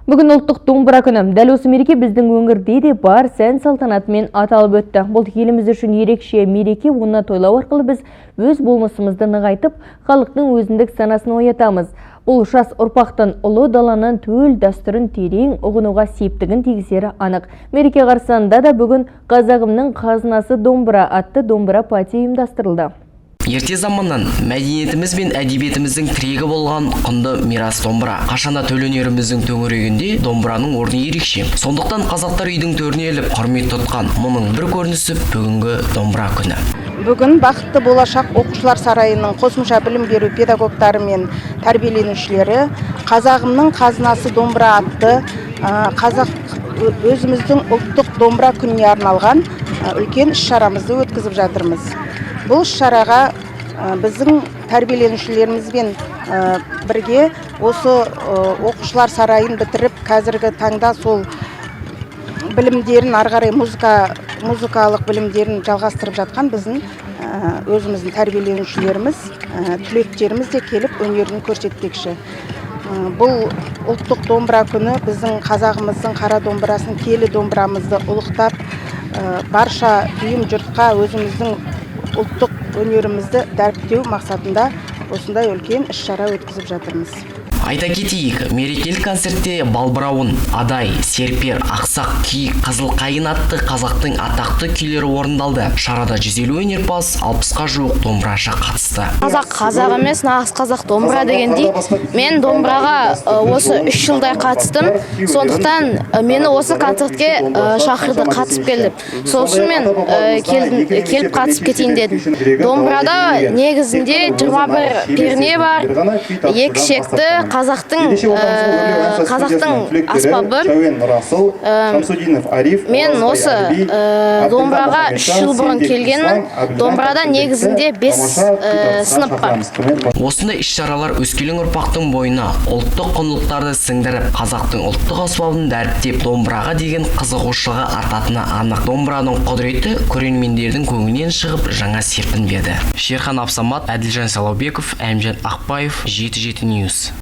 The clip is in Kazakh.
Бүгін ұлттық домбыра күні. Дәл осы мереке біздің өңірде де бар сән салтанатымен аталып өтті. Бұл еліміз үшін ерекше мереке, оны тойлау арқылы біз өз болмысымызды нығайтып, халықтың өзіндік санасын оятамыз. Бұл жас ұрпақтың ұлы даланың төл дәстүрін терең ұғынуға септігін тигізері анық. Мереке қарсаңында да бүгін қазағымның қазынасы домбыра атты домбыра пати ұйымдастырылды. Ерте заманнан мәдениетіміз бен әдебиетіміздің тірегі болған құнды мирас домбыра. Қашанда төл өнеріміздің төңірегінде домбыраның орны ерекше. Сондықтан қазақтар үйдің төріне еліп құрмет тұтқан. Мұның бір көрінісі бүгінгі домбыра күні. Бүгін бақытты болашақ оқушылар сарайының қосымша білім беру педагогтары мен тәрбиеленушілері қазағымның қазынасы домбыра атты өзіміздің ұлттық домбыра күніне арналған үлкен іс-шарамызды өткізіп жатырмыз. Бұл шараға біздің тәрбиеленушілерімізбен бірге осы оқушылар сарайын бітіріп, қазіргі таңда сол білімдерін ары қарай музыкалық білімдерін жалғастырып жатқан біздің өзіміздің тәрбиеленушілеріміз, түлектеріміз де келіп өнерін көрсетпекші. Бұл ұлттық домбыра күні біздің қазағымыздың қара домбырасын, киелі домбырамызды ұлықтап, барша дүйім жұртқа өзіміздің ұлттық өнерімізді дәріптеу мақсатында осындай үлкен іс-шара өткізіп жатырмыз. Айта кетейік, мерекелік концертте балбырауын, адай, серпер, ақсақ, киік, қызыл қайын атты қазақтың атақты күйлері орындалды. Шарада 150 өнерпаз, 60-қа жуық домбырашы қатысты. Қазақ емес, нағыз қазақ домбыра дегендей. Мен домбыраға осы 3 жылдай қатыстым. Сондықтан мені осы концертке шақырды, қатысып келдім. Сол үшін мен келіп қатысып кетейін дедім. Домбырада негізінде 21 перне бар, 2 шекті, қазақтың аспабы. Мен осы домбыраға 3 жыл бұрын келгенмін. Домбырада негізінде 5 сынып бар. Осындай іс-шаралар өскелең ұрпақтың бойына ұлттық құндылықтарды сіңдіріп, қазақтың ұлттық аспабын дәріптеп, домбыраға деген қызығушылығы артатыны анық. Домбыраның құдіреті көрермендердің көңілінен шығып, жаңа серпін берді. Шерхан Абсамат, Әділжан Салаубеков, Әмжан Ақбаев, 7-7 News.